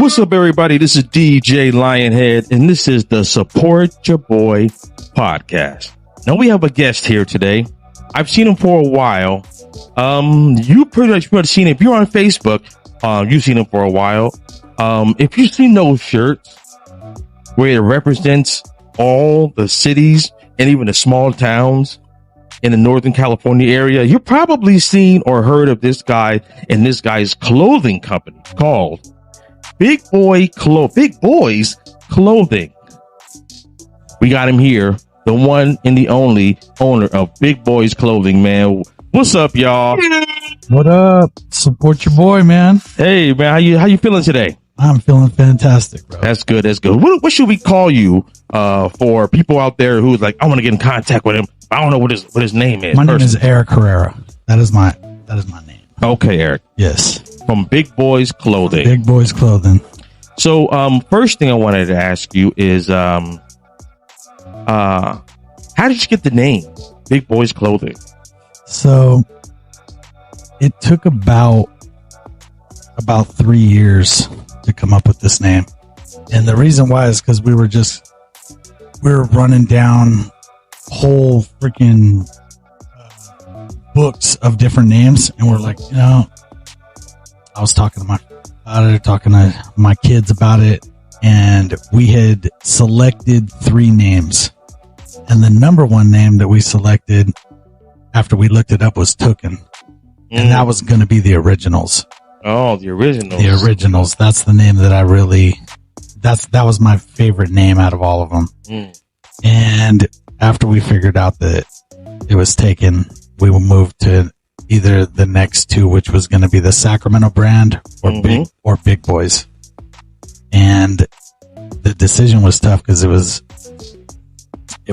What's up, everybody? This is DJ Lionhead, and this is the Support Cha Boi Podcast. Now, we have a guest here today. I've seen him for a while. You pretty much seen it. If you're on Facebook, you've seen him for a while. If you've seen those shirts where it represents all the cities and even the small towns in the Northern California area, you've probably seen or heard of this guy and this guy's clothing company called Big Boys Clothing. We got him here, the one and the only owner of Big Boys Clothing, man. What's up, y'all? What up? Support your boy, man. Hey, man, how you feeling today? I'm feeling fantastic, bro. That's good. What should we call you for people out there who's like, I want to get in contact with him. I don't know what his name is. My name is Eric Carrera. That is my name. Okay, Eric. Yes. From Big Boys Clothing. Big Boys Clothing. So, first thing I wanted to ask you is, how did you get the name Big Boys Clothing? So, it took about 3 years to come up with this name. And the reason why is because we were running down whole freaking books of different names. And we're like, I was talking to my kids about it. And we had selected 3 names. And the number one name that we selected after we looked it up was Tooken. And that was going to be the Originals. Oh, the Originals. The Originals. That's the name that that was my favorite name out of all of them. And after we figured out that it was taken, we will move to either the next 2, which was going to be the Sacramento Brand or Big Boys. And the decision was tough because it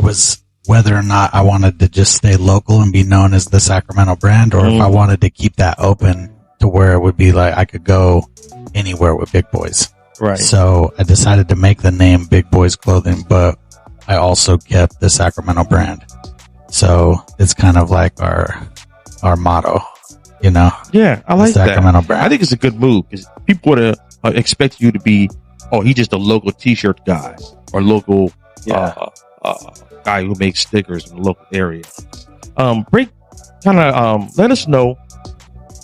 was whether or not I wanted to just stay local and be known as the Sacramento Brand, or if I wanted to keep that open to where it would be like I could go anywhere with Big Boys. Right. So I decided to make the name Big Boys Clothing, but I also kept the Sacramento Brand. So it's kind of like our motto, Yeah, I like Sacramento that. Brand. I think it's a good move because people would expect you to be, he's just a local T-shirt guy or local guy who makes stickers in the local area. Let us know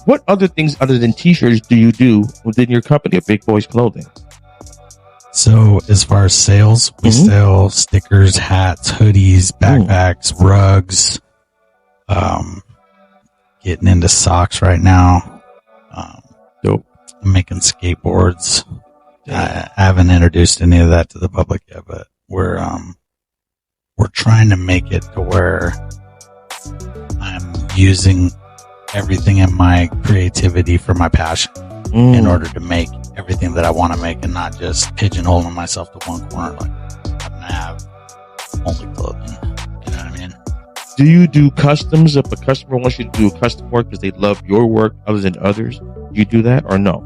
what other things other than T-shirts do you do within your company at Big Boys Clothing? So as far as sales, we sell stickers, hats, hoodies, backpacks, rugs, getting into socks right now. Dope. I'm making skateboards. I haven't introduced any of that to the public yet, but we're trying to make it to where I'm using everything in my creativity for my passion in order to make everything that I want to make and not just pigeonholing myself to one corner. Like I'm gonna have only clothing. You know what I mean? Do you do customs? If a customer wants you to do a custom work because they love your work other than others, do you do that or no?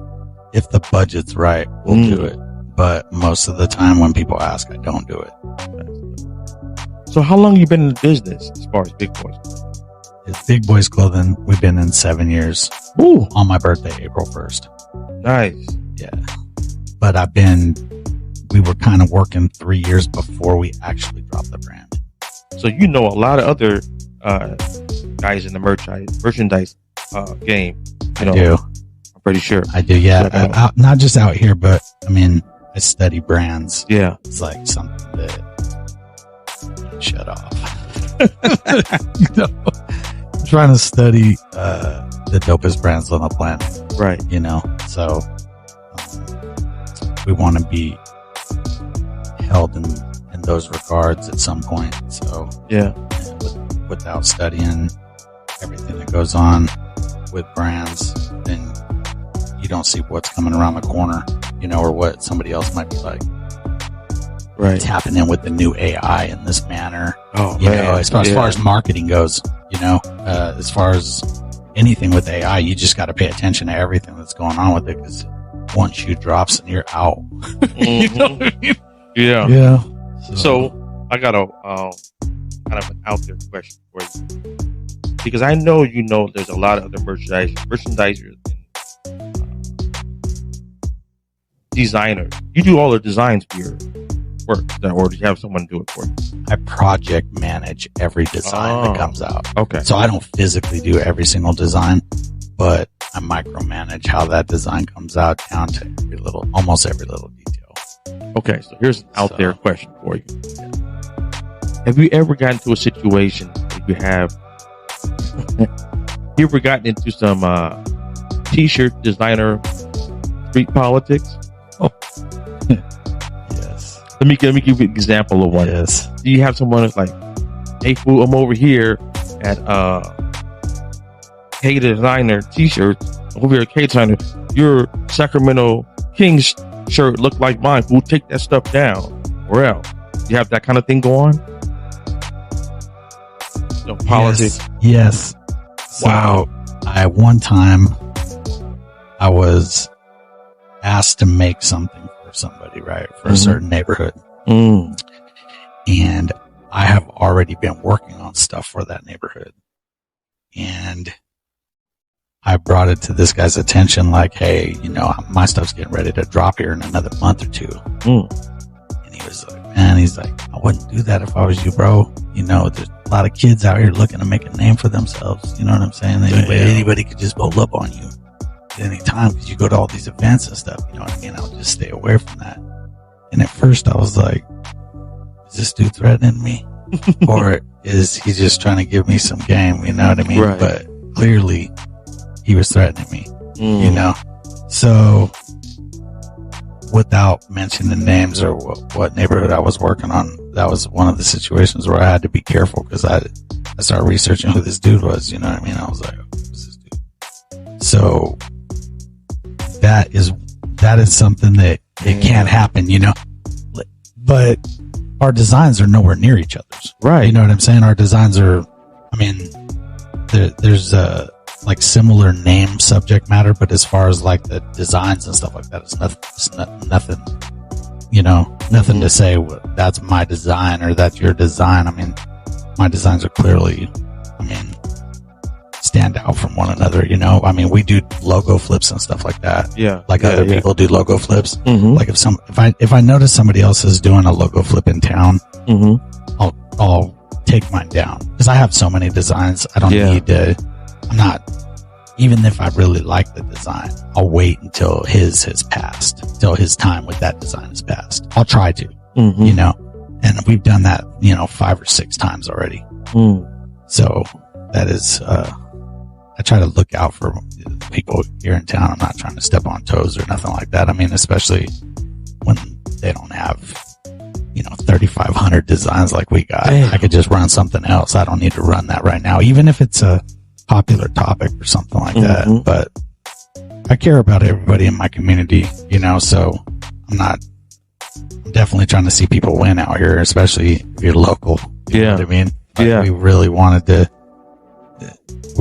If the budget's right, we'll do it. But most of the time when people ask, I don't do it. So how long have you been in the business as far as Big Boys? It's Big Boys Clothing. We've been in 7 years. Ooh. On my birthday, April 1st. Nice. Yeah. But we were kind of working 3 years before we actually dropped the brand. So you know a lot of other guys in the merchandise game. I do. I'm pretty sure. I do, yeah. Not just out here, but I study brands. Yeah. It's like something that shut off. I'm trying to study the dopest brands on the planet. Right. So we want to be held in those regards at some point. So yeah, without studying everything that goes on with brands, then you don't see what's coming around the corner, or what somebody else might be like. Right. Tapping in with the new AI in this manner. Oh, as far as marketing goes, as far as anything with AI, you just got to pay attention to everything that's going on with it, because once you drops and you're out. You know what I mean? Yeah. Yeah. So I got a kind of an out there question for you, because I know there's a lot of other merchandisers designer? You do all the designs for your work, or do you have someone do it for you? I project manage every design that comes out. Okay. So I don't physically do every single design, but I micromanage how that design comes out down to almost every little detail. Okay. So here's an out there question for you. Have you ever gotten into a situation where you ever gotten into some t-shirt designer street politics? Oh, yes. Let me give you an example of one. Yes. Do you have someone that's like, hey, fool, I'm over here at K Designer t-shirts. Over here at K Designer, your Sacramento Kings shirt look like mine. Fool, take that stuff down. Or else. You have that kind of thing go on? No politics. Yes. Wow. So, one time I was asked to make something for somebody, right? For a certain neighborhood. And I have already been working on stuff for that neighborhood. And I brought it to this guy's attention like, hey, my stuff's getting ready to drop here in another month or two. And he was like, man, I wouldn't do that if I was you, bro. There's a lot of kids out here looking to make a name for themselves. You know what I'm saying? Anybody could just pull up on you at any time because you go to all these events and stuff. You know what I mean? I'll just stay away from that. And at first I was like, is this dude threatening me? Or is he just trying to give me some game? You know what I mean? Right. But clearly he was threatening me, So without mentioning names or what neighborhood I was working on, that was one of the situations where I had to be careful because I started researching who this dude was. You know what I mean? I was like, who's this dude? So that is something that it can't happen, but our designs are nowhere near each other's. Right. You know what I'm saying? Our designs are, there's like similar name subject matter, but as far as like the designs and stuff like that, it's nothing, nothing to say that's my design or that's your design. My designs are clearly, stand out from one another, we do logo flips and stuff like that. Yeah. Like other people do logo flips. Mm-hmm. Like if I notice somebody else is doing a logo flip in town, I'll take mine down because I have so many designs. I don't need to, even if I really like the design, I'll wait until his has passed, until his time with that design is passed. I'll try to, and we've done that, 5 or 6 times already. So that is, I try to look out for people here in town. I'm not trying to step on toes or nothing like that. Especially when they don't have, 3,500 designs like we got. Damn. I could just run something else. I don't need to run that right now, even if it's a popular topic or something like that. But I care about everybody in my community, so I'm definitely trying to see people win out here, especially if you're local. You know what I mean? We really wanted to,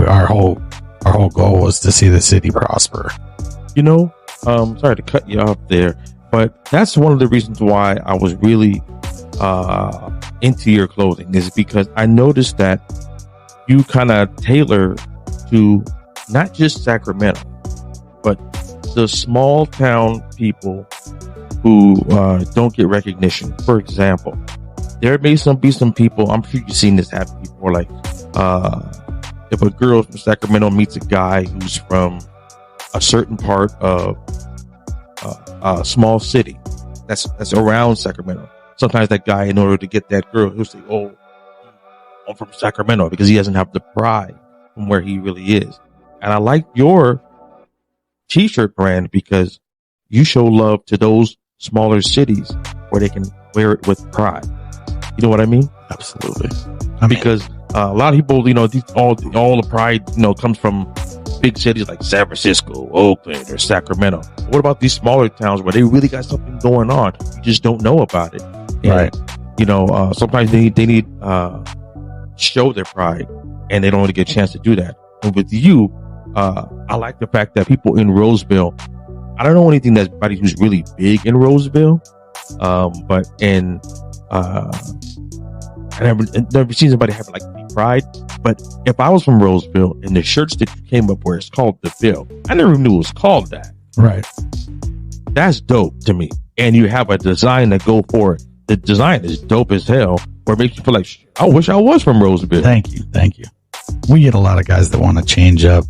our whole goal was to see the city prosper. Sorry to cut you off there, but that's one of the reasons why I was really into your clothing, is because I noticed that you kind of tailor to not just Sacramento, but the small town people who don't get recognition. For example, there may be some people, I'm sure you've seen this happen before, like if a girl from Sacramento meets a guy who's from a certain part of a small city that's around Sacramento, sometimes that guy, in order to get that girl, he'll say, oh, I'm from Sacramento, because he doesn't have the pride from where he really is. And I like your t-shirt brand because you show love to those smaller cities where they can wear it with pride. You know what I mean? Absolutely. Because a lot of people, all the pride, comes from big cities like San Francisco, Oakland, or Sacramento. What about these smaller towns where they really got something going on? You just don't know about it. And, right. Sometimes they need show their pride, and they don't really get a chance to do that. And with you, I like the fact that people in Roseville, I don't know anything that's anybody who's really big in Roseville, but I never seen somebody have like pride. But if I was from Roseville and the shirts that you came up where it's called the Ville, I never knew it was called that. Right. That's dope to me. And you have a design to go for it. The design is dope as hell, where it makes you feel like, I wish I was from Roseville. Thank you. We get a lot of guys that want to change up.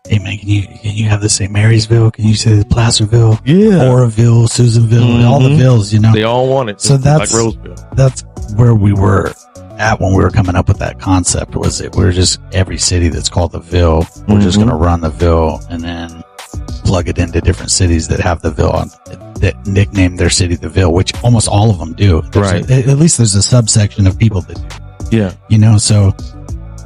Hey man, can you have the St. Marysville? Can you say Placerville? Yeah. Oroville, Susanville, all the villes, you know. They all want it. So that's like Roseville. That's where we were at when we were coming up with that concept. Was it? We were just every city that's called the Ville. We're just going to run the Ville and then plug it into different cities that have the Ville on, that nickname their city the Ville, which almost all of them do. Right. At least there's a subsection of people that do. Yeah. You know, so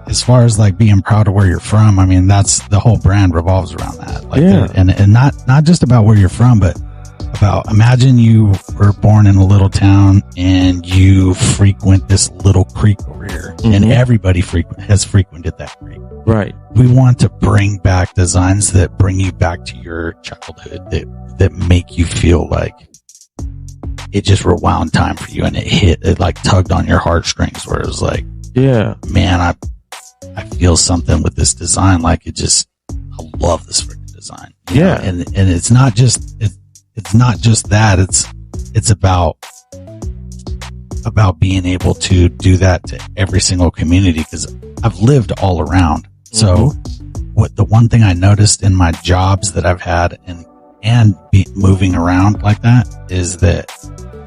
as far as like being proud of where you're from, I mean, that's the whole brand revolves around that. Like, and not just about where you're from, but about, imagine you were born in a little town and you frequent this little creek over here, and everybody has frequented that creek. Right. We want to bring back designs that bring you back to your childhood, that make you feel like it just rewound time for you, and it like tugged on your heartstrings, where it was like, yeah, man, I feel something with this design. Like I love this freaking design. Yeah. And it's not just, it's not just that. It's about being able to do that to every single community, because I've lived all around. So the one thing I noticed in my jobs that I've had and moving around like that is that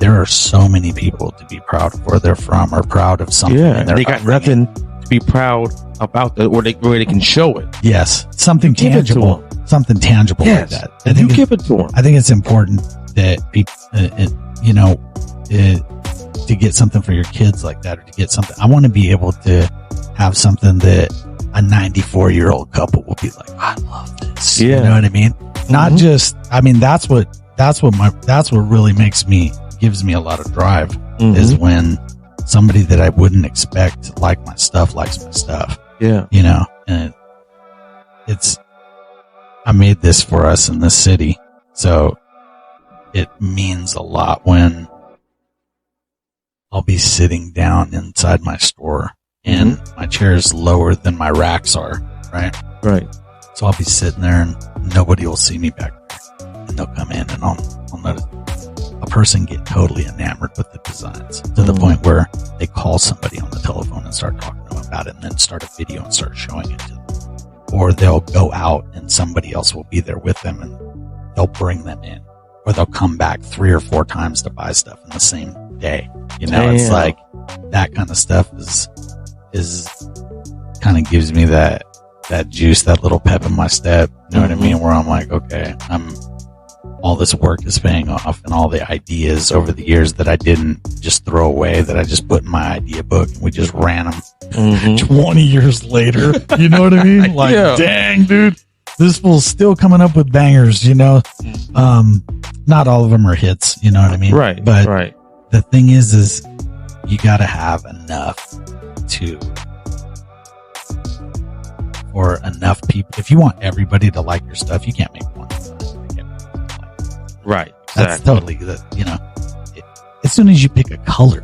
there are so many people to be proud of where they're from, or proud of something. Yeah, they got nothing to be proud about, where they can show it. Yes, something tangible, like that. You give it to them. I think it's important that people, to get something for your kids like that, or to get something. I want to be able to have something that a 94-year-old couple will be like, I love this. Yeah. You know what I mean? Not just, I mean, that's what really gives me a lot of drive, is when somebody that I wouldn't expect likes my stuff. Yeah. You know, and I made this for us in this city. So it means a lot when I'll be sitting down inside my store and my chair is lower than my racks are. Right. So I'll be sitting there and nobody will see me back there, and they'll come in and I'll notice a person get totally enamored with the designs to the point where they call somebody on the telephone and start talking to them about it, and then start a video and start showing it to them. Or they'll go out and somebody else will be there with them and they'll bring them in, or they'll come back 3 or 4 times to buy stuff in the same day. You know, It's like that kind of stuff is kind of gives me that juice, that little pep in my step. You know what I mean? Where I'm like, okay, all this work is paying off, and all the ideas over the years that I didn't just throw away, that I just put in my idea book, and we just ran them 20 years later. You know what I mean? Like, dang, dude, this fool's still coming up with bangers, you know? Not all of them are hits, you know what I mean? Right. But the thing is you got to have enough for enough people. If you want everybody to like your stuff, you can't make one. Right. That's totally, you know, as soon as you pick a color,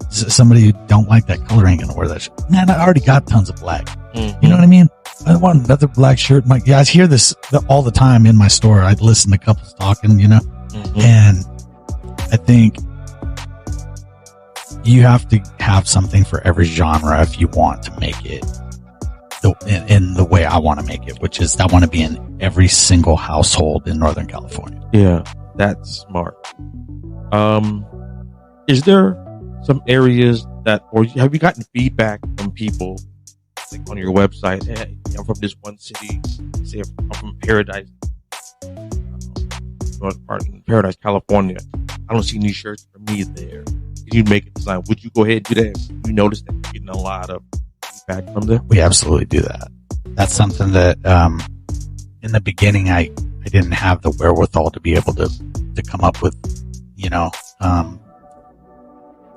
somebody who don't like that color ain't going to wear that shirt. Man, I already got tons of black. You know what I mean? I want another black shirt. My guys hear this all the time in my store. I listen to couples talking, you know, and I think you have to have something for every genre if you want to make it in the way I want to make it, which is I want to be in every single household in Northern California. Yeah, that's smart. Is there some areas or have you gotten feedback from people, like on your website? Hey, I'm from this one city. Say I'm from Paradise, Paradise, California. I don't see any shirts for me there. Can you make a design? Would you go ahead and do that? You notice that you're getting a lot of feedback from them? We absolutely do that. That's something that in the beginning I didn't have the wherewithal to be able to come up with, you know,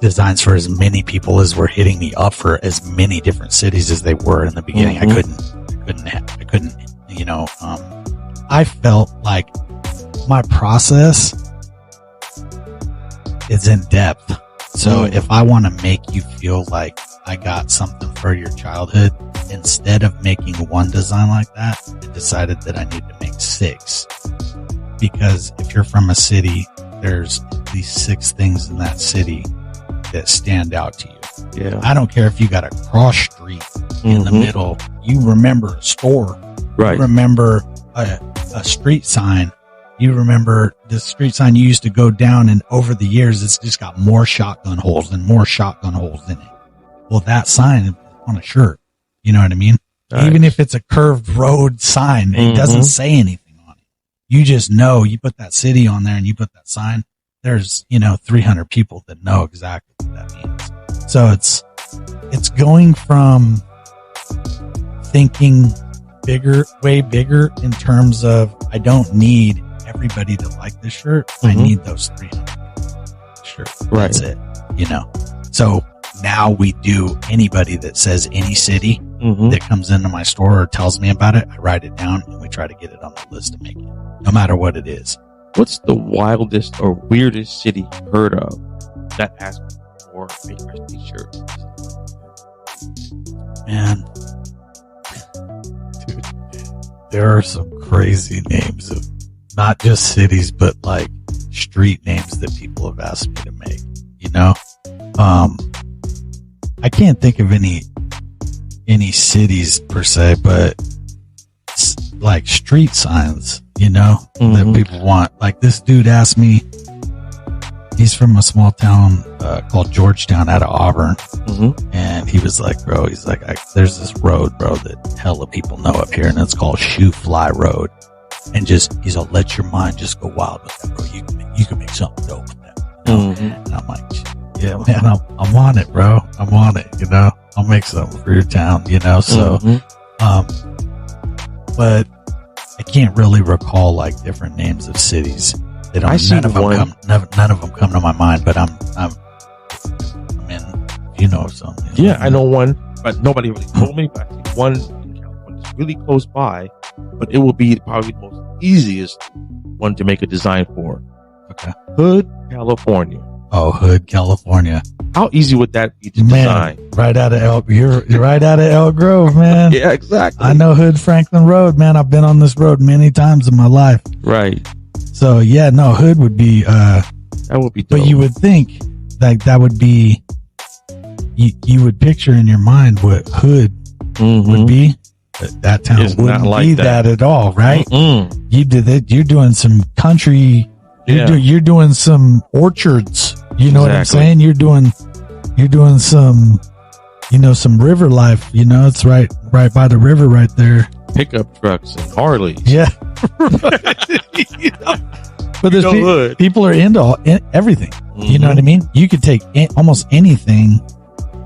designs for as many people as were hitting me up for as many different cities as they were in the beginning. I couldn't, you know, I felt like my process is in depth. So if I want to make you feel like I got something for your childhood, instead of making one design like that, I decided that I need to make 6 because if you're from a city, there's at least 6 things in that city that stand out to you. Yeah. I don't care if you got a cross street in the middle. You remember a store. Right. You remember a street sign. You remember the street sign you used to go down, and over the years, it's just got more shotgun holes and more shotgun holes in it. Well, that sign is on a shirt. You know what I mean? Nice. Even if it's a curved road sign, it doesn't say anything on it. You just know, you put that city on there and you put that sign, there's, 300 people that know exactly what that means. So it's going from thinking bigger, way bigger in terms of, I don't need everybody to like this shirt. I need those 300 shirts. Right. That's it, So now we do anybody that says any city that comes into my store or tells me about it, I write it down and we try to get it on the list to make it, no matter what it is. What's the wildest or weirdest city you heard of that asked for a t-shirt? Man, dude, there are some crazy names of not just cities, but like street names that people have asked me to make, I can't think of any cities per se, but like street signs, that people want. Like this dude asked me, he's from a small town called Georgetown out of Auburn. And he was like, bro, there's this road, bro, that hella people know up here, and it's called Shoe Fly Road. And he's like, let your mind just go wild with that, bro. You can make something dope with that. And I'm like, yeah, man, I'm on it, bro. I'm on it, I'll make something for your town, so, but I can't really recall like different names of cities. They don't, none of them come to my mind, but I mean, something. Yeah, I know one, but nobody really told me, but I see one in California. It's really close by, but it will be probably the most easiest one to make a design for. Okay. Hood, California. Oh, Hood, California. How easy would that be to design? Right out of you're right out of Elk Grove, man. Yeah, exactly. I know Hood Franklin Road, man. I've been on this road many times in my life. Right. So yeah, no, Hood would be that would be dope. But you would think like that would be you would picture in your mind what Hood would be. But that town wouldn't like be that at all, right? You did it. You're doing some country. You're doing some orchards. You know what I'm saying? You're doing some, some river life. It's right by the river, right there. Pickup trucks and Harleys. Yeah. But there's people are into everything. You know what I mean? You could take almost anything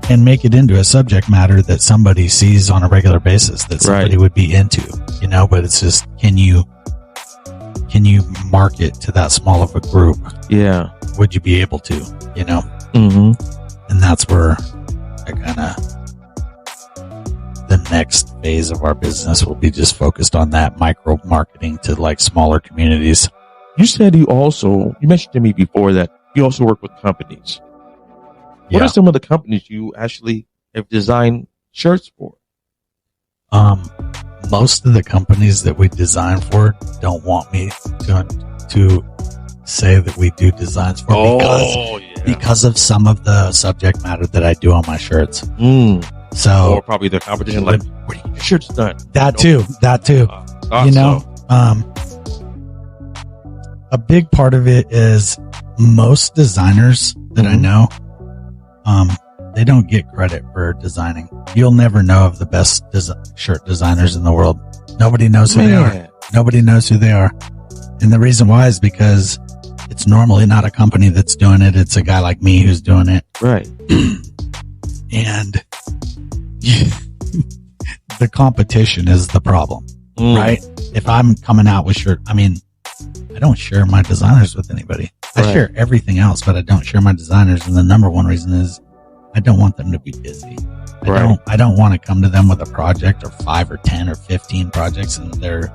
and make it into a subject matter that somebody sees on a regular basis that somebody would be into, but it's just, can you market to that small of a group? Yeah. Would you be able to, And that's where the next phase of our business will be just focused on that micro marketing to like smaller communities. You said you mentioned to me before that you also work with companies. What are some of the companies you actually have designed shirts for? Most of the companies that we design for don't want me to say that we do designs for because of some of the subject matter that I do on my shirts. So, or probably the competition, like, where do you get your shirts done? That too. A big part of it is most designers that I know, they don't get credit for designing. You'll never know of the best shirt designers in the world. Nobody knows who they are. Nobody knows who they are. And the reason why is because it's normally not a company that's doing it. It's a guy like me who's doing it. Right. And the competition is the problem, right? If I'm coming out with shirt, I don't share my designers with anybody. I share everything else, but I don't share my designers. And the number one reason is I don't want them to be busy. I don't want to come to them with a project or 5 or 10 or 15 projects and they're,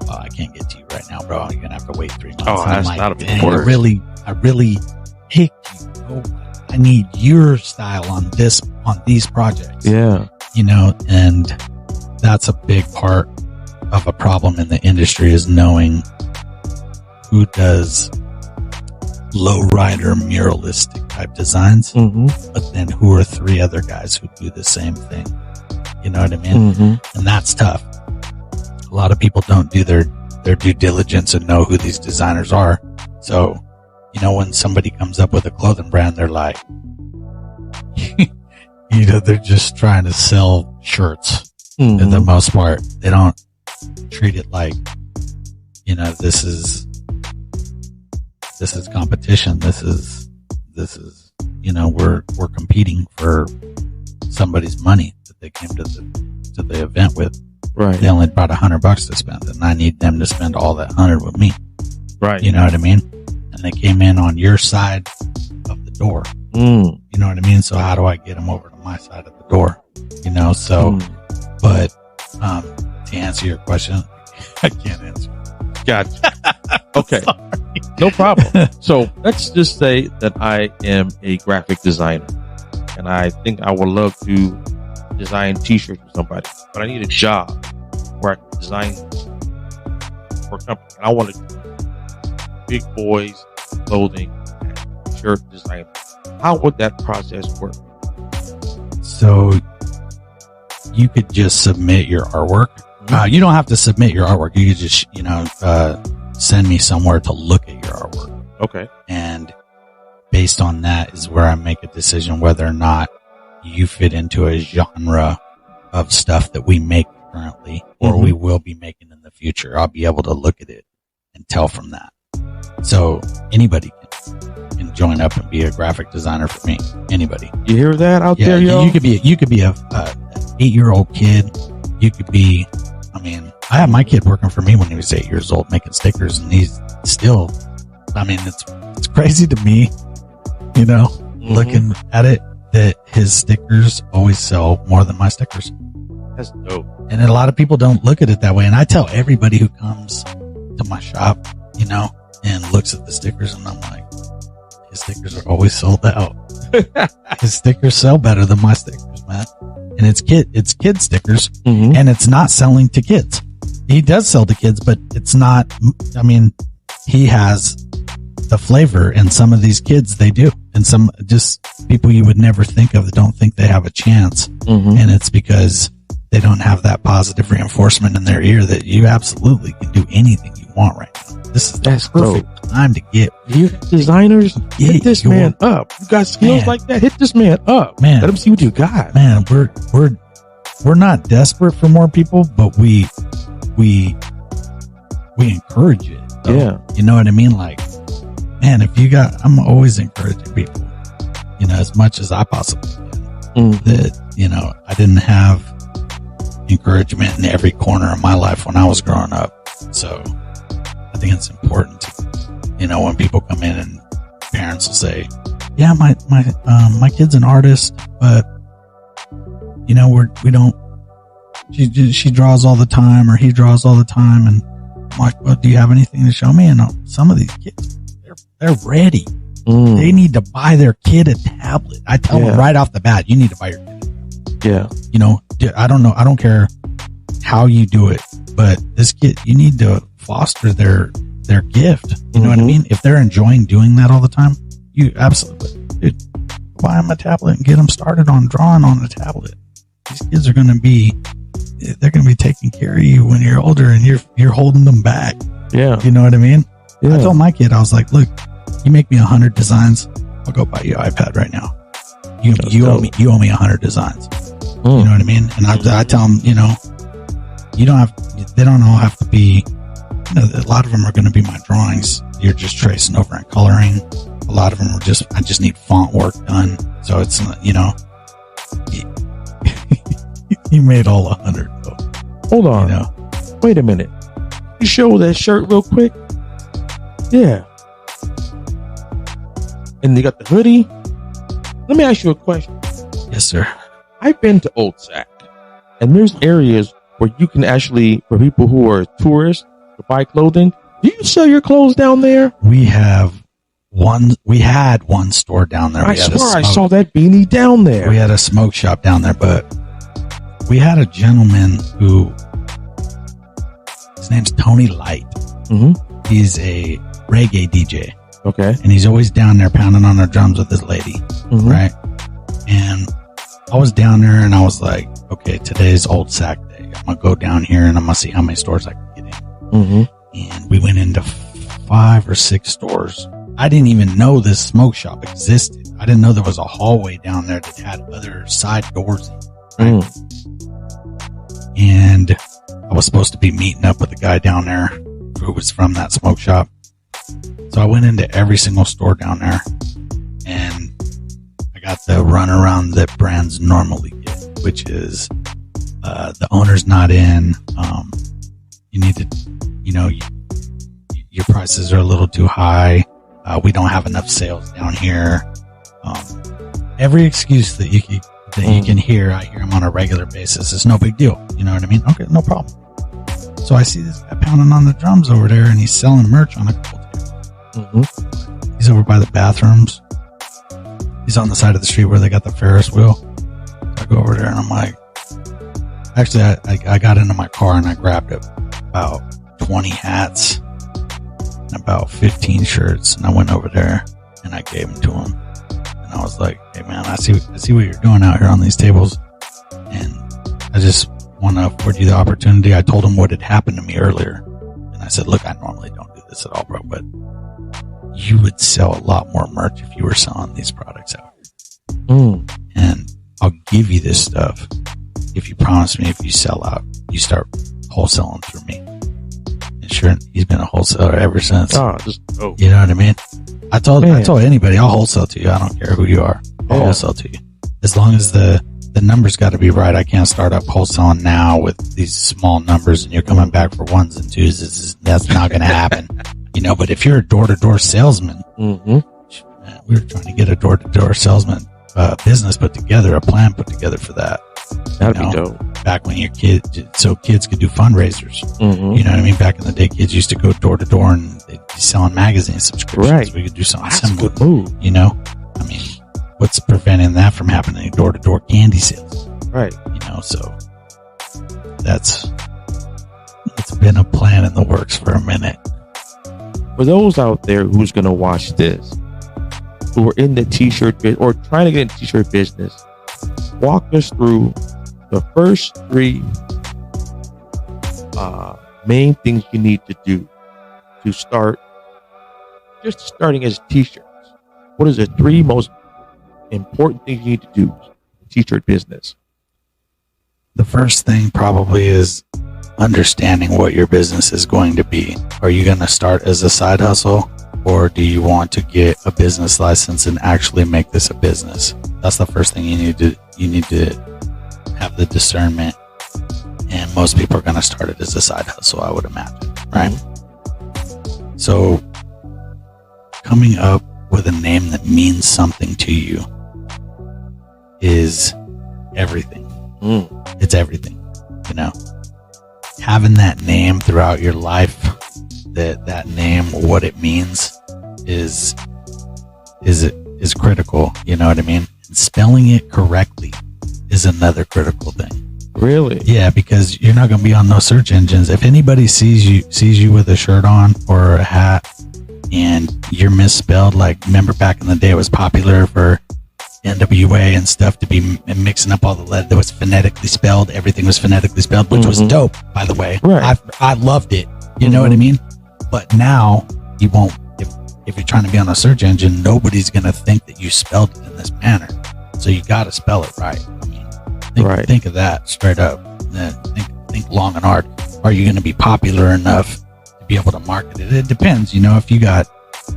I can't get to you right now, bro. You're going to have to wait 3 months. Oh, that's not a big word. I really picked you. Oh, I need your style on these projects. Yeah. And that's a big part of a problem in the industry is knowing who does lowrider muralistic type designs, but then who are 3 other guys who do the same thing? You know what I mean? And that's tough. A lot of people don't do their due diligence and know who these designers are. So, you know, when somebody comes up with a clothing brand, they're like, you know, they're just trying to sell shirts for the most part. They don't treat it like, you know, this is competition. This is, you know, we're competing for somebody's money that they came to the event with. Right. They only brought $100 to spend, and I need them to spend all that 100 with me. Right. You know what I mean? And they came in on your side of the door. You know what I mean? So how do I get them over to my side of the door? You know, so, but, to answer your question, I can't answer. Gotcha. Okay. No problem. So let's just say that I am a graphic designer and I think I would love to design t-shirts for somebody, but I need a job where I can design for a company. And I want to do big boys clothing and shirt design. How would that process work? So you could just submit your artwork. You don't have to submit your artwork. You could just, you know, send me somewhere to look at your artwork. Okay. And based on that is where I make a decision whether or not you fit into a genre of stuff that we make currently or we will be making in the future. I'll be able to look at it and tell from that. So anybody can join up and be a graphic designer for me. Anybody. You hear that out there, yo? You could be a 8-year-old kid. You could be, I mean, I had my kid working for me when he was 8 years old making stickers, and he's still, I mean, it's crazy to me, you know, looking at it, that his stickers always sell more than my stickers. That's dope. And a lot of people don't look at it that way. And I tell everybody who comes to my shop, you know, and looks at the stickers, and I'm like, his stickers are always sold out. His stickers sell better than my stickers, man. And it's kid stickers, and it's not selling to kids. He does sell to kids, but it's not, I mean, he has the flavor, and some of these kids, they do. And some just people you would never think of don't think they have a chance. And it's because they don't have that positive reinforcement in their ear that you absolutely can do anything you want right now. This is the perfect time to get you designers. Hit this man up. You got skills like that. Hit this man up, man. Let him see what you got, man. We're not desperate for more people, but we encourage it. Though. Yeah, you know what I mean. Like, man, if you got, I'm always encouraging people. You know, as much as I possibly can. That, you know, I didn't have encouragement in every corner of my life when I was growing up, so I think it's important to, you know, when people come in and parents will say, yeah, my kid's an artist, but you know, we don't, she draws all the time, or he draws all the time. And I'm like, well, do you have anything to show me? And some of these kids, they're ready. They need to buy their kid a tablet. I tell them right off the bat, you need to buy your kid. Yeah. You know, I don't know. I don't care how you do it, but this kid, you need to foster their gift. You know what I mean? If they're enjoying doing that all the time, you absolutely, dude, buy them a tablet and get them started on drawing on a tablet. These kids are going to be, they're going to be taking care of you when you're older, and you're holding them back. Yeah. You know what I mean? Yeah. I told my kid, I was like, look, you make me 100 designs, I'll go buy you an iPad right now. You owe me 100 designs. You know what I mean? And I tell them, you know, they don't all have to be, you know, a lot of them are going to be my drawings. You're just tracing over and coloring. A lot of them are I just need font work done. So it's, you know, you made all 100 though. Hold on. You know? Wait a minute. You show that shirt real quick? Yeah. And you got the hoodie? Let me ask you a question. Yes, sir. I've been to Old Sac, and there's areas where you can actually, for people who are tourists, to buy clothing. Do you sell your clothes down there? We had one store down there. I swear I saw that beanie down there. We had a smoke shop down there, but we had a gentleman who, his name's Tony Light. He's a reggae DJ. Okay. And he's always down there pounding on the drums with his lady. Mm-hmm. Right. And I was down there and I was like, okay, today's Old Sac Day. I'm going to go down here and I'm going to see how many stores I can get in. Mm-hmm. And we went into 5 or 6 stores. I didn't even know this smoke shop existed. I didn't know there was a hallway down there that had other side doors. Right? And I was supposed to be meeting up with a guy down there who was from that smoke shop. So I went into every single store down there and I got the runaround that brands normally get, which is the owner's not in. You need to, your prices are a little too high. We don't have enough sales down here. Every excuse that you can hear, I hear them on a regular basis. It's no big deal. You know what I mean? Okay, no problem. So I see this guy pounding on the drums over there, and he's selling merch on a couple tables. Mm-hmm. He's over by the bathrooms. He's on the side of the street where they got the Ferris wheel. So I go over there, and I'm like, actually, I got into my car and I grabbed about 20 hats and about 15 shirts, and I went over there and I gave them to him. And I was like, hey man, I see what you're doing out here on these tables, and I just want to afford you the opportunity. I told him what had happened to me earlier, and I said, look, I normally don't do this at all, bro, but you would sell a lot more merch if you were selling these products out here. And I'll give you this stuff if you promise me if you sell out, you start wholesaling through me. And sure, he's been a wholesaler ever since. You know what I mean? I told anybody, I'll wholesale to you. I don't care who you are. I'll wholesale to you. As long as the numbers got to be right. I can't start up wholesaling now with these small numbers and you're coming back for 1s and 2s. That's not going to happen. But if you're a door-to-door salesman, we were trying to get a door-to-door salesman business put together, a plan put together for that. That'd be dope. Back when your kids could do fundraisers. You know what I mean? Back in the day, kids used to go door to door and they'd be selling magazine subscriptions. Right. We could do something That's similar. a good move. I mean, what's preventing that from happening? Door to door candy sales. Right. So it's been a plan in the works for a minute. For those out there who's going to watch this, who are in the t-shirt business or trying to get in the t-shirt business, walk us through the first 3 main things you need to do to start just starting as t-shirts. What is the 3 most important things you need to do in t-shirt business? The first thing probably is understanding what your business is going to be. Are you going to start as a side hustle, or do you want to get a business license and actually make this a business? That's the first thing you need to have the discernment. And most people are going to start it as a side hustle, I would imagine, right? So coming up with a name that means something to you is everything. It's everything. Having that name throughout your life, that name, what it means is critical. You know what I mean? And spelling it correctly is another critical thing. Really? Yeah, because you're not going to be on those search engines. If anybody sees you with a shirt on or a hat and you're misspelled, like remember back in the day it was popular for NWA and stuff to be mixing up all the letters that was phonetically spelled. Everything was phonetically spelled, which was dope, by the way. Right. I loved it. You know what I mean? But now you won't. If you're trying to be on a search engine, nobody's going to think that you spelled it in this manner. So you got to spell it right. I mean, think of that straight up. Think long and hard. Are you going to be popular enough to be able to market it? It depends. If you got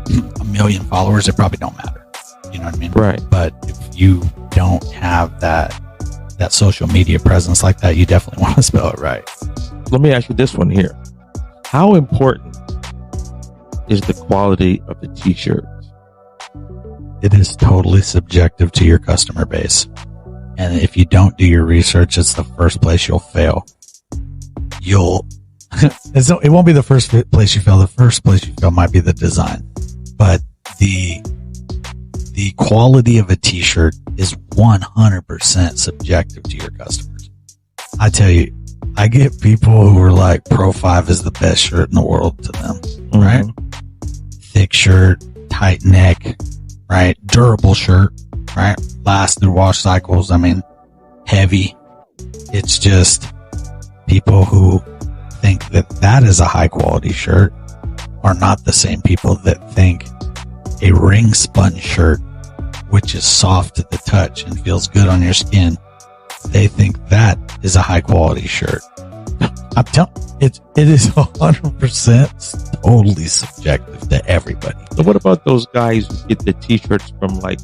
1 million followers, it probably don't matter. You know what I mean? Right. But if you don't have that social media presence like that, you definitely want to spell it right. Let me ask you this one here. How important is the quality of the t-shirts? It is totally subjective to your customer base. And if you don't do your research, it's the first place you'll fail. It won't be the first place you fail. The first place you fail might be the design. But the quality of a t-shirt is 100% subjective to your customers. I tell you, I get people who are like, Pro 5 is the best shirt in the world to them, right? thick shirt, tight neck, right? Durable shirt, right? Lasted wash cycles. I mean, heavy. It's just people who think that that is a high quality shirt are not the same people that think a ring spun shirt, which is soft to the touch and feels good on your skin, they think that is a high quality shirt. I'm telling it is 100% totally subjective to everybody. So what about those guys who get the t-shirts from like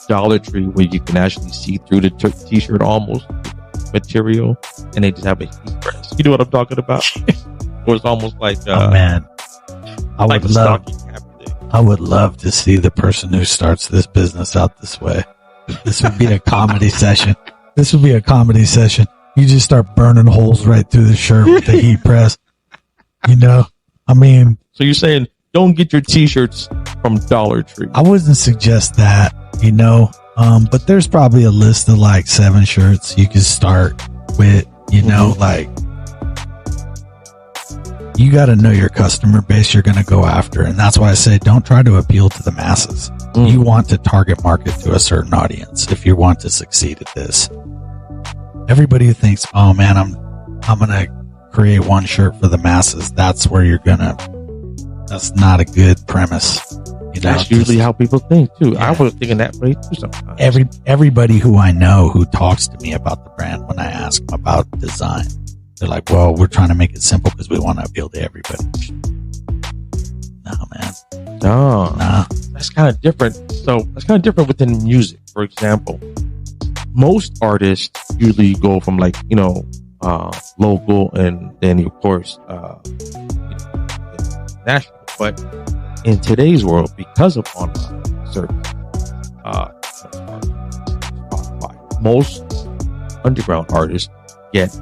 Dollar Tree where you can actually see through the t-shirt almost material and they just have a heat press? You know what I'm talking about? Or it's almost like oh man, I would love to see the person who starts this business out this way. This would be a comedy session. This would be a comedy session. You just start burning holes right through the shirt with the heat press. You know, I mean. So you're saying don't get your t-shirts from Dollar Tree? I wouldn't suggest that, you know. But there's probably a list of like 7 shirts you could start with, you know, like you got to know your customer base you're going to go after. And that's why I say don't try to appeal to the masses. You want to target market to a certain audience if you want to succeed at this. Everybody who thinks, oh man, I'm going to create one shirt for the masses. That's where that's not a good premise. You know, that's usually how people think too. Yeah. I was thinking that way too sometimes. Everybody who I know who talks to me about the brand, when I ask them about design, they're like, well, we're trying to make it simple because we want to appeal to everybody. No, man. No. Nah. That's kind of different. So that's kind of different within music. For example, most artists usually go from like, you know, local and then of course, national. But in today's world, because of online service, most underground artists get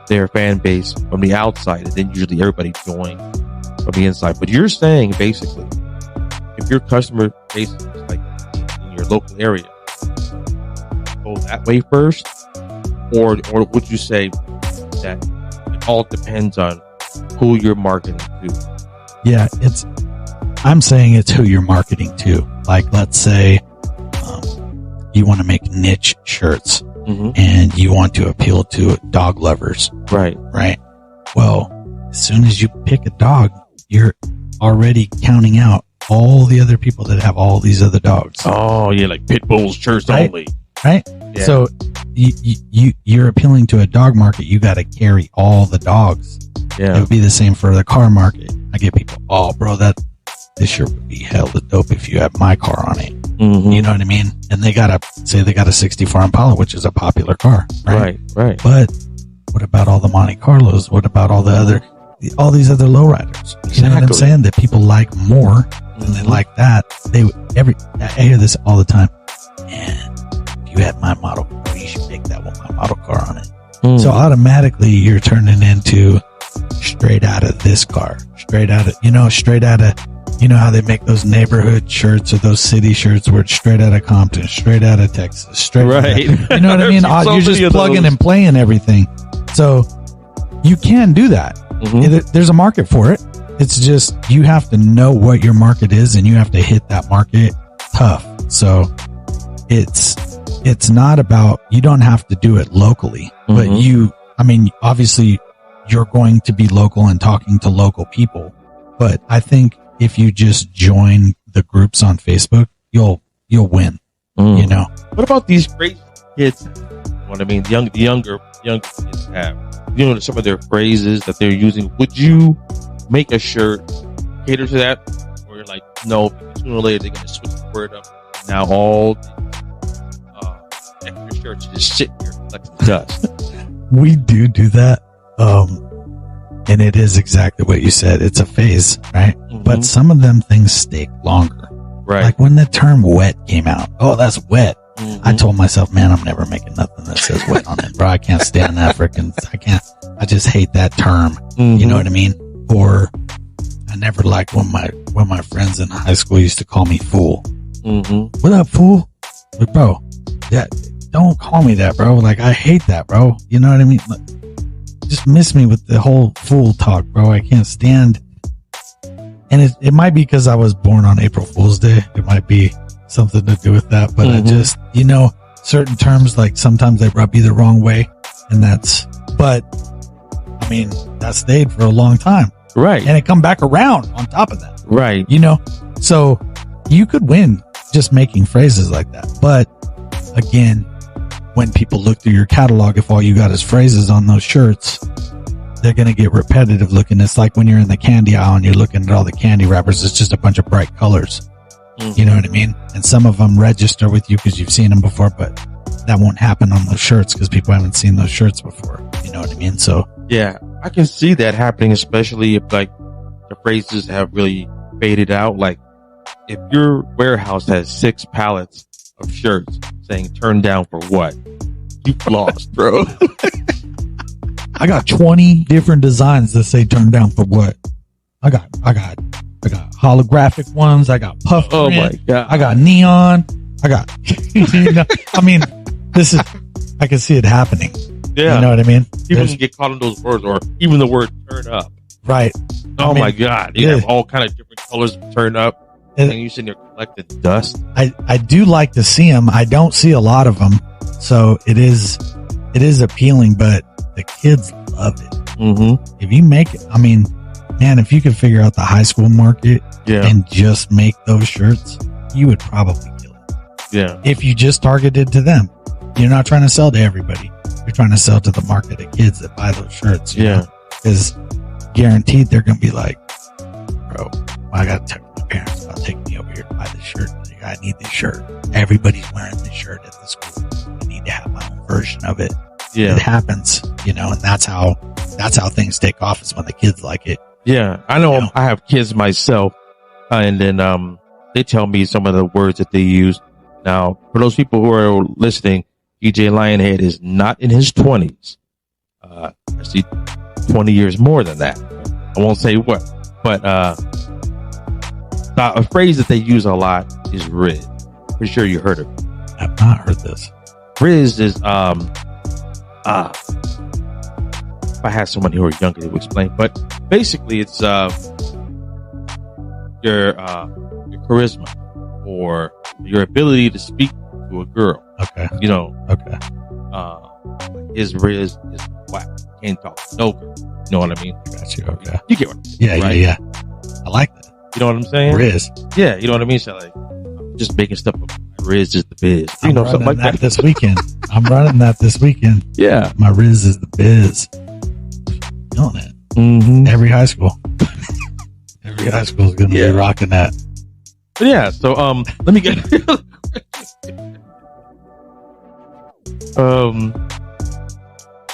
their fan base from the outside, and then usually everybody joins from the inside. But you're saying basically, if your customer base is like in your local area, go that way first, or would you say that it all depends on who you're marketing to? Yeah, I'm saying it's who you're marketing to. Like, let's say you want to make niche shirts and you want to appeal to dog lovers. Right. Well, as soon as you pick a dog, you're already counting out all the other people that have all these other dogs. Oh, yeah, like pit bulls shirts only. Right? Yeah. So you're appealing to a dog market. You got to carry all the dogs. Yeah. It would be the same for the car market. I get people, oh, bro, this shirt would be hella dope if you have my car on it. You know what I mean? And they got a 64 Impala, which is a popular car. Right. But what about all the Monte Carlos? What about all these other lowriders? Exactly. You know what I'm saying? That people like more and they like that. I hear this all the time. And if you had my model car, you should make that with my model car on it. So automatically you're turning into straight out of this car, straight out of, you know how they make those neighborhood shirts or those city shirts where it's straight out of Compton, straight out of Texas, straight out of, you know what I mean? You're just plugging and playing everything. So you can do that. There's a market for it. It's just, you have to know what your market is and you have to hit that market tough. So it's not about, you don't have to do it locally, but obviously you're going to be local and talking to local people. But I think if you just join the groups on Facebook, you'll win. You know. What about these crazy kids? What I mean, the younger kids have, some of their phrases that they're using. Would you make a shirt cater to that, or you're like, no, sooner or later they're going to switch the word up? Now all extra shirts just sit here collecting dust. We do that. And it is exactly what you said. It's a phase, right? But some of them things stick longer. Right. Like when the term wet came out. Oh, that's wet. I told myself, man, I'm never making nothing that says wet on it, bro. I can't stand that I just hate that term. You know what I mean? Or I never liked when my friends in high school used to call me fool. What up, fool? Like, bro, yeah, don't call me that, bro. Like, I hate that, bro. You know what I mean? Like, just miss me with the whole fool talk, bro. I can't stand. And it might be because I was born on April Fool's Day. It might be something to do with that. But I just, certain terms, like sometimes they rub you the wrong way. And but I mean, that stayed for a long time. Right. And it come back around on top of that. Right. So you could win just making phrases like that. But again, when people look through your catalog, if all you got is phrases on those shirts, they're going to get repetitive looking. It's like when you're in the candy aisle and you're looking at all the candy wrappers, it's just a bunch of bright colors. You know what I mean? And some of them register with you because you've seen them before, but that won't happen on those shirts because people haven't seen those shirts before. You know what I mean? So yeah, I can see that happening, especially if like the phrases have really faded out. Like if your warehouse has 6 pallets of shirts saying "turn down for what," you've lost, bro. I got 20 different designs that say "turn down for what." I got holographic ones. I got puff print. Oh my God. I got neon. I got, I mean, I can see it happening. Yeah. You know what I mean? People can get caught in those words, or even the word "turn up." Right. Oh my God. You have all kind of different colors of "turn up," and you sitting there collecting dust. I do like to see them. I don't see a lot of them. So it is appealing, but the kids love it. Mm-hmm. If you make it, I mean, man, if you could figure out the high school market and just make those shirts, you would probably kill it. Yeah. If you just targeted to them, you're not trying to sell to everybody. You're trying to sell to the market of kids that buy those shirts. Because guaranteed they're going to be like, bro, I got to tell my parents about taking me over here to buy this shirt. Like, I need this shirt. Everybody's wearing this shirt at the school. I need to have my own version of it. Yeah. It happens, and that's how things take off, is when the kids like it. Yeah. I know. I have kids myself, and then they tell me some of the words that they use. Now, for those people who are listening, DJ Lionhead is not in his 20s. Actually 20 years more than that. I won't say what, but a phrase that they use a lot is "riz." Pretty sure you heard of it. I've not heard this. Riz is if I had someone who were younger, they would explain. But basically, it's your charisma or your ability to speak to a girl. Okay. Okay. His riz is whack. Can't talk to no girl. You know what I mean? Got you. Okay. You get what I'm saying, Yeah, right? yeah. I like that. You know what I'm saying? Riz. Yeah, you know what I mean? So like, I'm just making stuff up. Riz is the biz. I'm something like that. this weekend. I'm running that this weekend. Yeah. My Riz is the biz. Feeling it. Mm-hmm. Every high school. Every high school is going to be rocking that. But yeah, so let me get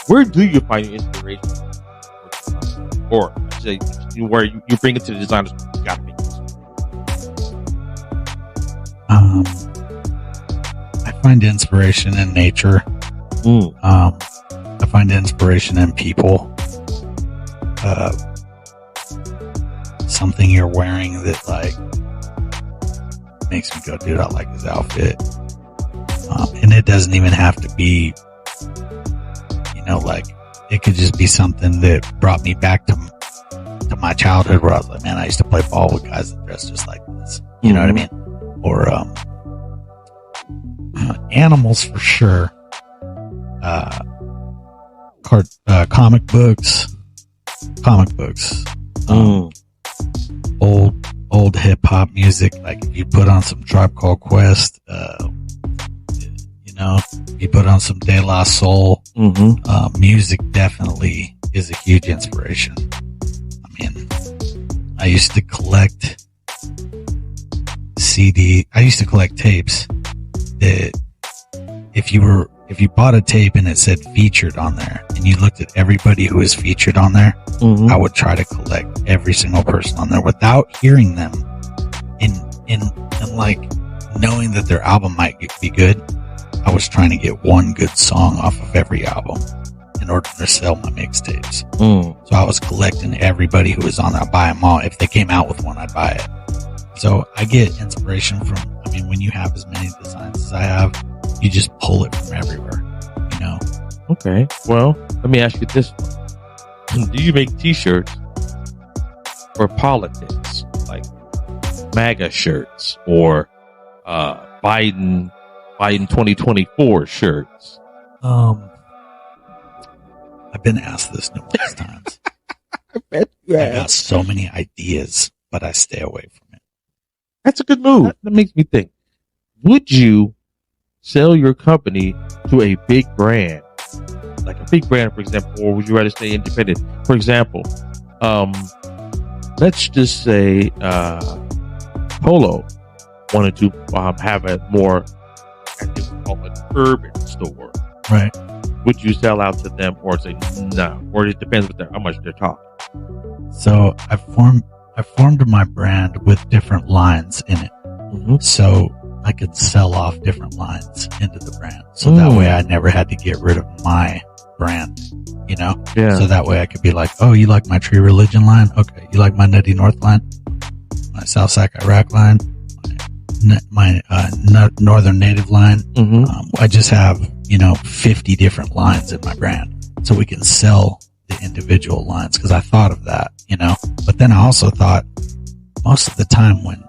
where do you find your inspiration? Or say where you bring it to the designers, you gotta make it. I find inspiration in nature. I find inspiration in people. Something you're wearing that like makes me go, dude, I like his outfit. And it doesn't even have to be, like, it could just be something that brought me back to my childhood, where I was like, man, I used to play ball with guys that dress just like this. You know what I mean? Or animals for sure. Comic books. Old hip hop music. Like if you put on some Tribe Called Quest, you put on some De La Soul. Music definitely is a huge inspiration. I mean, I used to collect tapes that if you bought a tape and it said featured on there and you looked at everybody who is featured on there, I would try to collect every single person on there without hearing them and like knowing that their album might be good. I was trying to get one good song off of every album in order to sell my mixtapes. So I was collecting everybody who was on there. I'd buy them all. If they came out with one, I'd buy it. So I get inspiration from, when you have as many designs as I have, you just pull it from everywhere, Okay. Well, let me ask you this one. Do you make t-shirts for politics? Like MAGA shirts or Biden 2024 shirts? I've been asked this numerous times. I bet you I have. got so many ideas, but I stay away from it. That's a good move. That makes me think. Would you sell your company to a big brand? Like a big brand, for example, or would you rather stay independent? For example, let's just say Polo wanted to have a more, I think we call it, urban store. Right. Would you sell out to them or say no? Or it depends with how much they're talking. So I formed my brand with different lines in it. Mm-hmm. So I could sell off different lines into the brand. So that way I never had to get rid of my brand, you know? Yeah. So that way I could be like, oh, you like my Tree Religion line? Okay. You like my Nutty North line? My South Sac Iraq line? My Northern Native line? Mm-hmm. I just have, 50 different lines in my brand. So we can sell the individual lines because I thought of that, But then I also thought most of the time when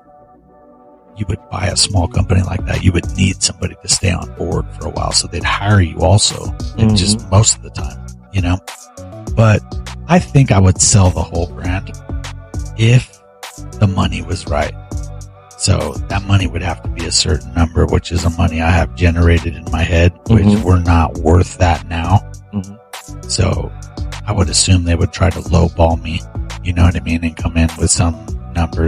you would buy a small company like that, you would need somebody to stay on board for a while. So they'd hire you also, and just most of the time, But I think I would sell the whole brand if the money was right. So that money would have to be a certain number, which is the money I have generated in my head, which we're not worth that now. Mm-hmm. So I would assume they would try to lowball me, you know what I mean? And come in with some number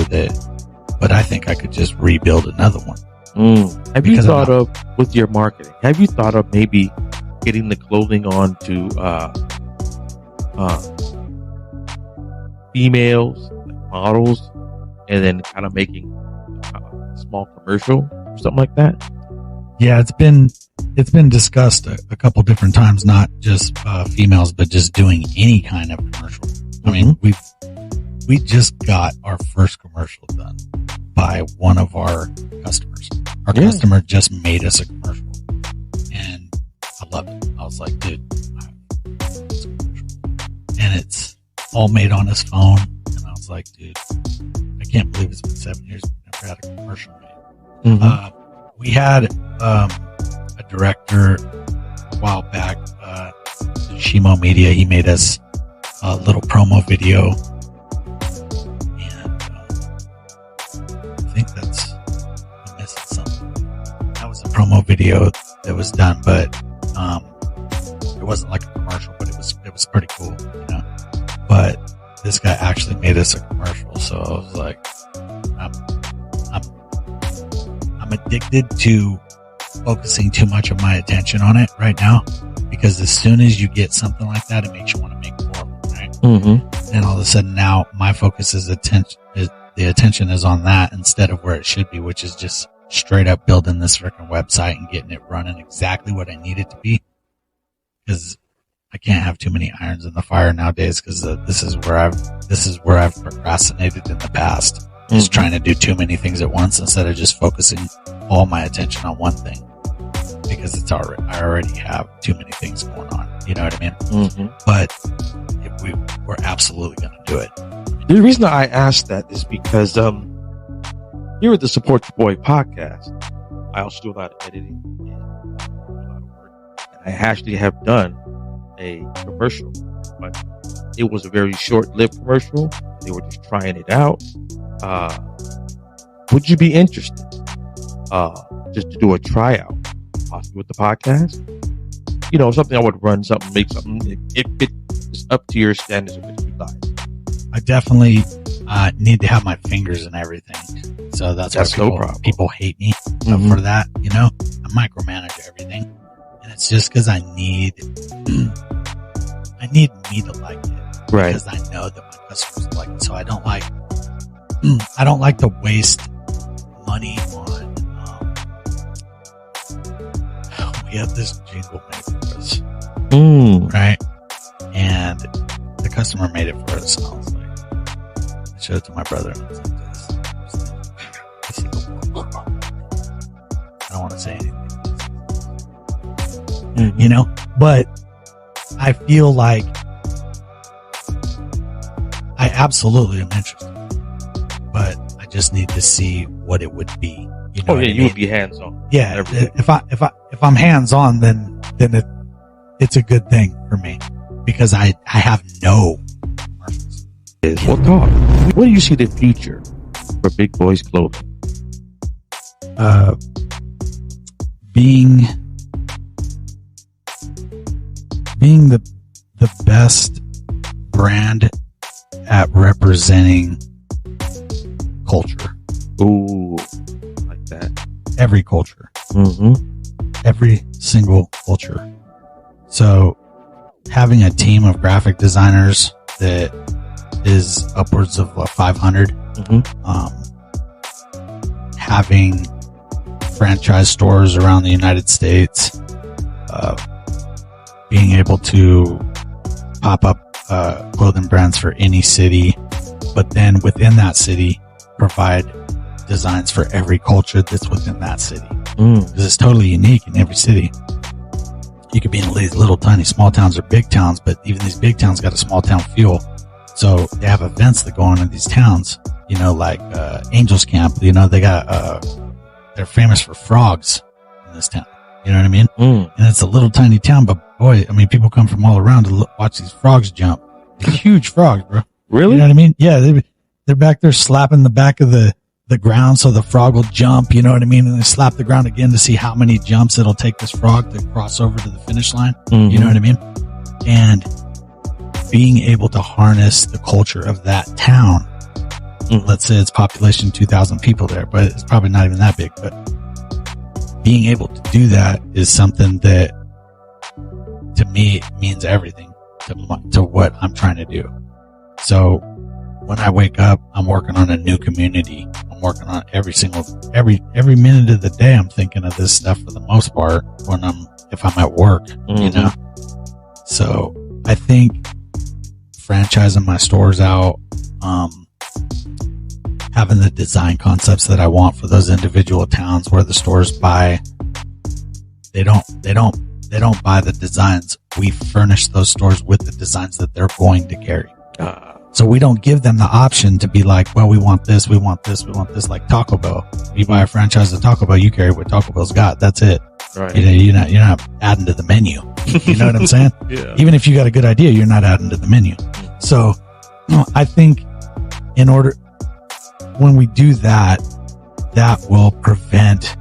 but I think I could just rebuild another one. Have you thought of, with your marketing, have you thought of maybe getting the clothing onto females, like models, and then kind of making a small commercial or something like that? Yeah, it's been discussed a couple different times, not just females, but just doing any kind of commercial. I mean, we just got our first commercial done by one of our customers. Our customer just made us a commercial, and I loved it. I was like, dude, it's a commercial. And it's all made on his phone, and I was like, dude, I can't believe it's been 7 years. We've never had a commercial made. We had a director a while back, Shimo Media. He made us a little promo video, and I think I'm missing something. That was a promo video that was done, but it wasn't like a commercial, but it was pretty cool, But this guy actually made us a commercial, so I was like, I'm addicted to focusing too much of my attention on it right now, because as soon as you get something like that, it makes you want to make more of it, right? Mm-hmm. And all of a sudden now my focus is the attention is on that instead of where it should be, which is just straight up building this freaking website and getting it running exactly what I need it to be. Because I can't have too many irons in the fire nowadays, because this is where I've procrastinated in the past. Just trying to do too many things at once instead of just focusing all my attention on one thing, because I already have too many things going on. You know what I mean? Mm-hmm. But we're absolutely going to do it. The reason I asked that is because here at the Support Cha Boi Podcast, I also do a lot of editing and a lot of work. And I actually have done a commercial, but it was a very short-lived commercial. They were just trying it out. Would you be interested just to do a tryout, possibly with the podcast? Something I would run, make something. If it's up to your standards, if it's like. I definitely need to have my fingers in everything. So that's no problem. People hate me for that. I micromanage everything, and it's just because I need me to like it, right? Because I know that my customers like it. So I don't like to waste money on. We have this jingle made for us, right? And the customer made it for us, and I was like, I showed it to my brother, and I was like, this is the work. I don't want to say anything, but I feel like I absolutely am interested, but I just need to see what it would be. You know you would be hands on. Yeah. If I'm hands on, then it's a good thing for me because I have no marks. Well, talk. What do you see the future for Big Boys Clothing? Being the best brand at representing culture. Ooh, like that. Every culture. Mm-hmm. Every single culture. So having a team of graphic designers that is upwards of 500, having franchise stores around the United States, being able to pop up clothing brands for any city, but then within that city provide designs for every culture that's within that city. Because it's totally unique in every city. You could be in these little tiny small towns or big towns, but even these big towns got a small town feel. So they have events that go on in these towns, you know, like Angels Camp. You know, they got they're famous for frogs in this town. You know what I mean? And it's a little tiny town, but boy, I mean, people come from all around to watch these frogs jump. These huge frogs, bro. Really? You know what I mean? Yeah, they're back there slapping the back of the ground so the frog will jump, you know what I mean? And they slap the ground again to see how many jumps it'll take this frog to cross over to the finish line. You know what I mean? And being able to harness the culture of that town. Let's say it's population 2,000 people there, but it's probably not even that big. But being able to do that is something that, to me, means everything to what I'm trying to do. So when I wake up, I'm working on a new community. I'm working on every minute of the day. I'm thinking of this stuff for the most part if I'm at work, you know? So I think franchising my stores out, having the design concepts that I want for those individual towns where the stores buy, they don't buy the designs. We furnish those stores with the designs that they're going to carry. So we don't give them the option to be like, well, we want this, like Taco Bell. You buy a franchise of Taco Bell, you carry what Taco Bell's got. That's it. Right. You're not adding to the menu. You know what I'm saying? Yeah. Even if you got a good idea, you're not adding to the menu. So I think when we do that, that will prevent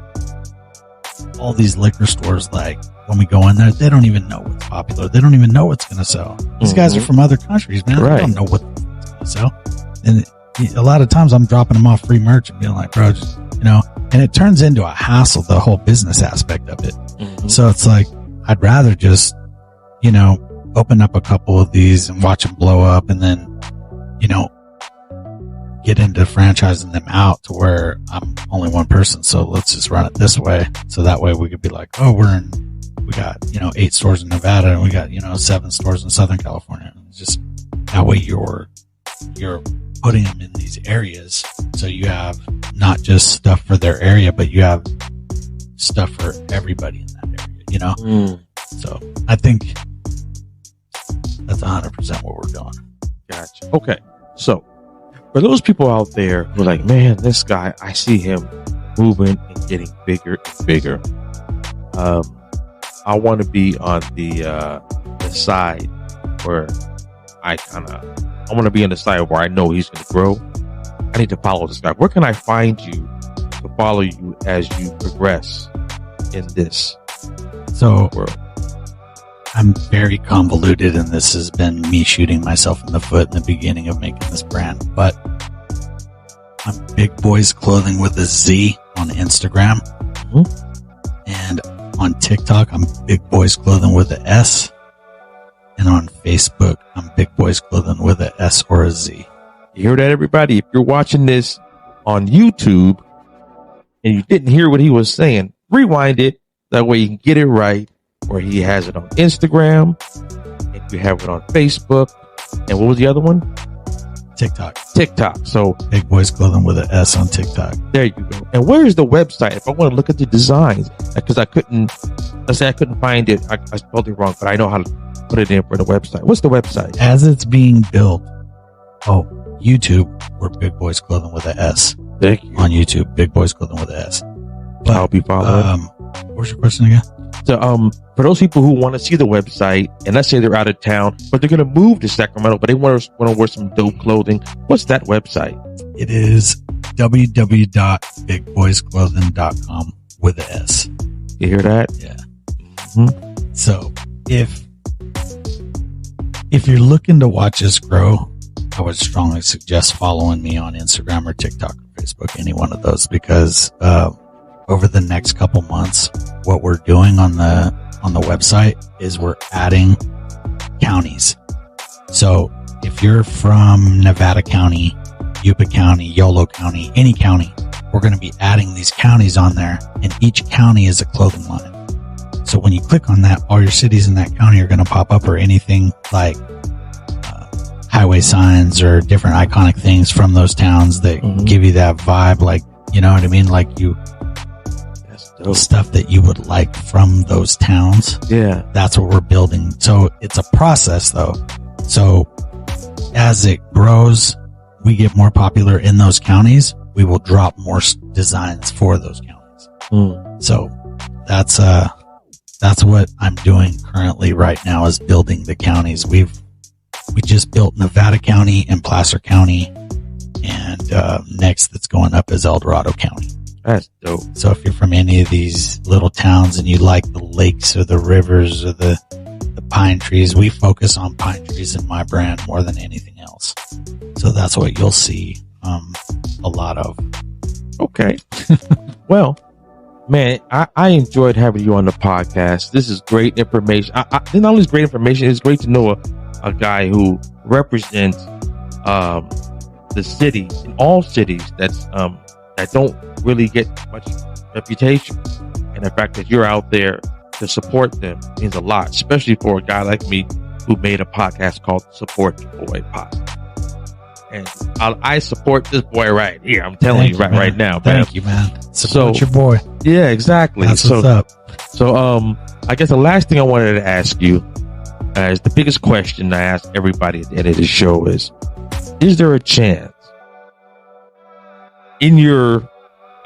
all these liquor stores. Like when we go in there, they don't even know what's popular. They don't even know what's going to sell. These guys are from other countries, man. Right. They don't know what's going to sell. And a lot of times I'm dropping them off free merch and being like, bro, just, you know, and it turns into a hassle, the whole business aspect of it. So it's like, I'd rather just, you know, open up a couple of these and watch them blow up and then, you know, get into franchising them out to where I'm only one person. So let's just run it this way. So that way we could be like, oh, we got, you know, 8 stores in Nevada and we got, you know, 7 stores in Southern California. And just that way you're putting them in these areas. So you have not just stuff for their area, but you have stuff for everybody in that area, you know? So I think that's 100% what we're doing. Gotcha. Okay. So for those people out there who are like, man, this guy, I see him moving and getting bigger and bigger. I want to be on the side where I want to be on the side where I know he's going to grow. I need to follow this guy. Where can I find you to follow you as you progress in this world? I'm very convoluted, and this has been me shooting myself in the foot in the beginning of making this brand. But I'm Big Boys Clothing with a Z on Instagram. And on TikTok, I'm Big Boys Clothing with a S. And on Facebook, I'm Big Boys Clothing with a S or a Z. You hear that, everybody? If you're watching this on YouTube and you didn't hear what he was saying, rewind it. That way you can get it right. Where he has it on Instagram, and you have it on Facebook, and what was the other one? TikTok. So Big Boys Clothing with an S on TikTok. There you go. And where is the website if I want to look at the designs? Because I couldn't find it. I spelled it wrong, but I know how to put it in for the website. What's the website? As it's being built. Oh, YouTube, we're Big Boys Clothing with an S. Thank you. on YouTube. Big Boys Clothing with an S. But, I'll be following. what was your question again? So, for those people who want to see the website, and let's say they're out of town, but they're going to move to Sacramento, but they want to wear some dope clothing, what's that website? It is www.bigboysclothing.com with an S. You hear that? Yeah. Mm-hmm. So if you're looking to watch us grow, I would strongly suggest following me on Instagram or TikTok or Facebook, any one of those, because over the next couple months, what we're doing on the website is we're adding counties. So if you're from Nevada County, Yuba County, Yolo County, any county, we're going to be adding these counties on there, and each county is a clothing line. So when you click on that, all your cities in that county are going to pop up, or anything like highway signs or different iconic things from those towns that give you that vibe. Like, you know what I mean? Like stuff that you would like from those towns. Yeah. That's what we're building. So it's a process though. So as it grows, we get more popular in those counties, we will drop more designs for those counties. So that's what I'm doing currently right now, is building the counties. We just built Nevada County and Placer County, and next that's going up is El Dorado County. That's dope. So if you're from any of these little towns and you like the lakes or the rivers or the pine trees, we focus on pine trees in my brand more than anything else. So that's what you'll see a lot of. Okay. Well, man, I enjoyed having you on the podcast. This is great information. Not only is great information, it's great to know a guy who represents the city, in all cities that's that don't really get much reputation, and the fact that you're out there to support them means a lot, especially for a guy like me who made a podcast called Support Cha Boi Podcast. And I support this boy right here. I'm telling you right now. Thank you, man. Support your boy. Yeah, exactly. That's what's up. So, I guess the last thing I wanted to ask you, is the biggest question I ask everybody at the end of the show is there a chance in your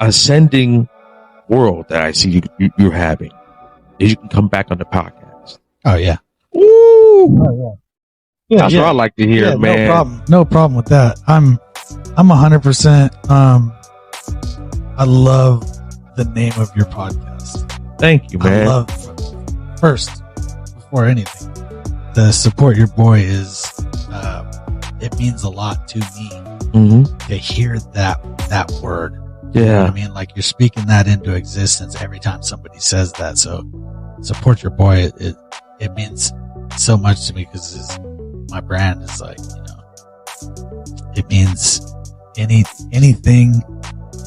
ascending world that I see you're having, that you can come back on the podcast? Oh yeah. Woo! Oh, yeah. That's what I like to hear, man. No problem with that. I'm 100%. I love the name of your podcast. Thank you, man. I love, first, before anything, the Support Your Boy is, it means a lot to me to hear that word. Yeah. You know what I mean? Like, you're speaking that into existence every time somebody says that. So Support Your Boy, it means so much to me, because my brand is like, you know, it means anything,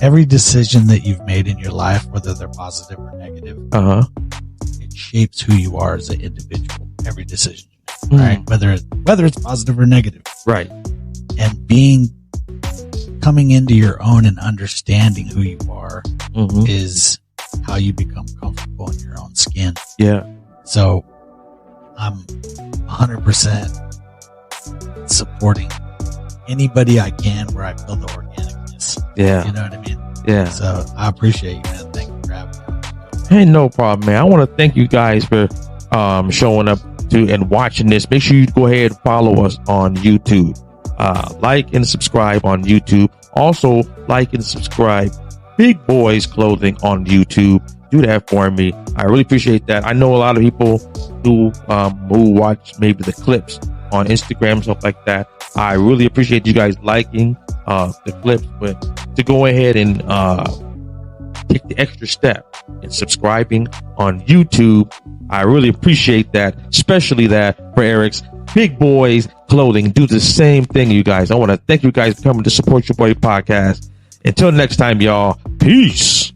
every decision that you've made in your life, whether they're positive or negative, it shapes who you are as an individual. Every decision you make, right? Whether it's positive or negative, right? And coming into your own and understanding who you are is how you become comfortable in your own skin. Yeah. So I'm 100% supporting anybody I can where I feel the organicness. Yeah. You know what I mean? Yeah. So I appreciate you, man. Thank you for having me. Hey, no problem, man. I want to thank you guys for showing up to and watching this. Make sure you go ahead and follow us on YouTube. Like and subscribe on YouTube. Also, like and subscribe Big Boys Clothing on YouTube. Do that for me. I really appreciate that. I know a lot of people who watch maybe the clips on Instagram, stuff like that. I really appreciate you guys liking the clips, but to go ahead and take the extra step in subscribing on YouTube, I really appreciate that, especially that for Eric's Big Boys Clothing. Do the same thing, you guys. I want to thank you guys for coming to Support Your Boy Podcast. Until next time, y'all. Peace.